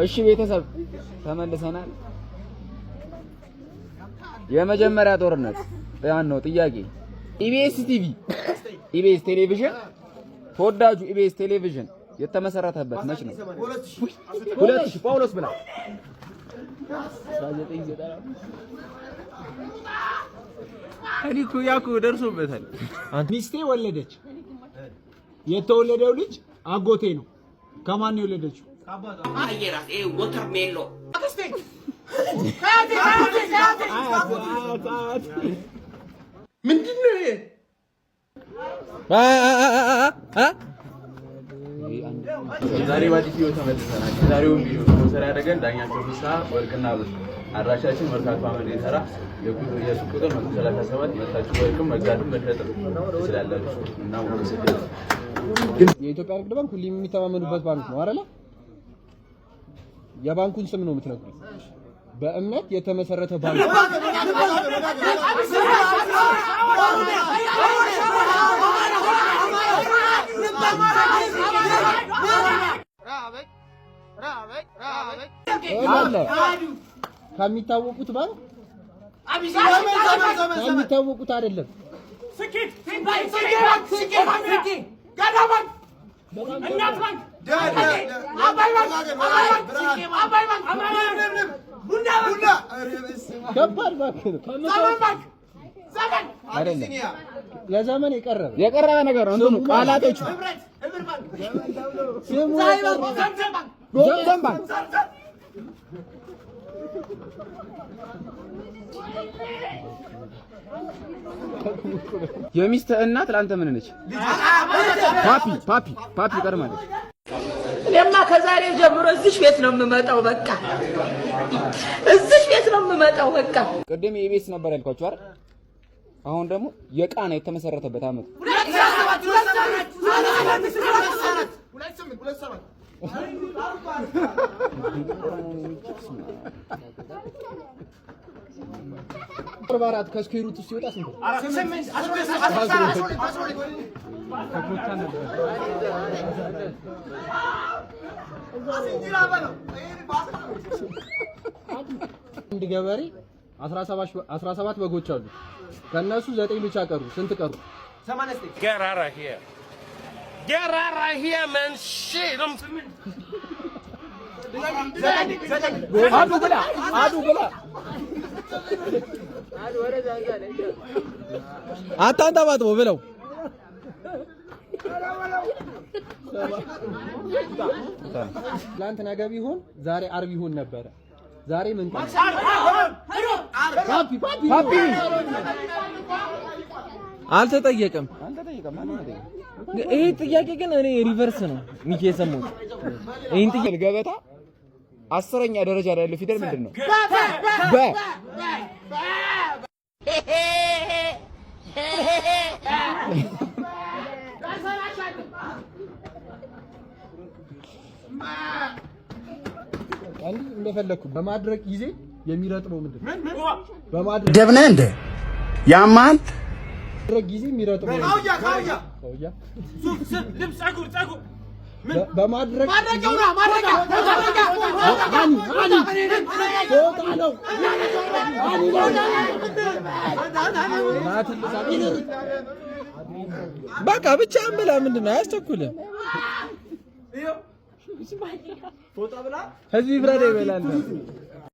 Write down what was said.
እሺ ቤተሰብ ተመልሰናል። የመጀመሪያ ጦርነት ያን ነው ጥያቄ። ኢቢኤስ ቲቪ ኢቢኤስ ቴሌቪዥን ተወዳጁ ኢቢኤስ ቴሌቪዥን የተመሰረተበት መች ነው? 2000 ጳውሎስ ብላ 1990 አሊኩ ያኩ ደርሶበታል። ሚስቴ ወለደች። የተወለደው ልጅ አጎቴ ነው። ከማን ነው የወለደችው? አየራስ ወተርሜሎ ምንድነው ይሄ? ዛሬ ባዲዮ ተመልሰናል። ዛሬውን ቪዲዮ ስፖንሰር ያደረገን ዳኛቸው ፍስሐ ወርቅና ብር፣ አድራሻችን መርካቶ አመድ የተራ የሱቅ ቁጥር 137 መታችሁ ወርቅም መግዛትም መሸጥም ትችላላችሁ። እና ግን የኢትዮጵያ ንግድ ባንክ ሁሌም የሚተማመኑበት ባንክ ነው አይደል? የባንኩን ስም ነው የምትነግሩኝ? በእምነት የተመሰረተ ባንክ ከሚታወቁት ባንክ ከሚታወቁት አይደለም። ከባድ ባንክ ነው። ለዘመን የቀረበ ነገር ነው። እንትኑ ቃላቶቹ ዘምዘም ባንክ የሚስት እናት ለአንተ ምን ነች? ፓፒ ቀርማለች። እኔማ ከዛሬ ጀምሮ እዚህ ቤት ነው የምመጣው። በቃ እዚህ ቤት ነው የምመጣው። በቃ ቅድም የኢቢኤስ ነበር ያልኳችሁ አይደል? አሁን ደግሞ የቃና የተመሰረተበት አመት በአራት ከስኩዌሩት ሲወጣ ስንት? አንድ ገበሬ 17 በጎች አሉ። ከነሱ 9 ብቻ ቀሩ። ስንት ቀሩ? 89 Get out of here, man. Shit. አዱ ብላ አታንጠባጥቦ ብለው ትናንት ነገ ቢሆን ዛሬ ዓርብ ይሆን ነበረ። ዛሬ ምን ቀን? ፓፒ አልተጠየቀም። ይሄ ጥያቄ ግን እኔ ሪቨርስ ነው ሚኪ የሰማሁት። ይሄን ጥያቄ ገበታ 10ኛ ደረጃ ላይ ያለው ፊደል ምንድነው? በ አንድ እንደፈለኩ በማድረግ ጊዜ የሚረጥበው ምንድነው? በማድረግ ደብነ እንደ ያማን ማድረግ ጊዜ የሚረጥበው ካውያ ልብስ ጸጉር በማድረግ በቃ ብቻ አምላ ምንድነው አያስቸኩልም። ህዝብ ይፍረድ ይበላል።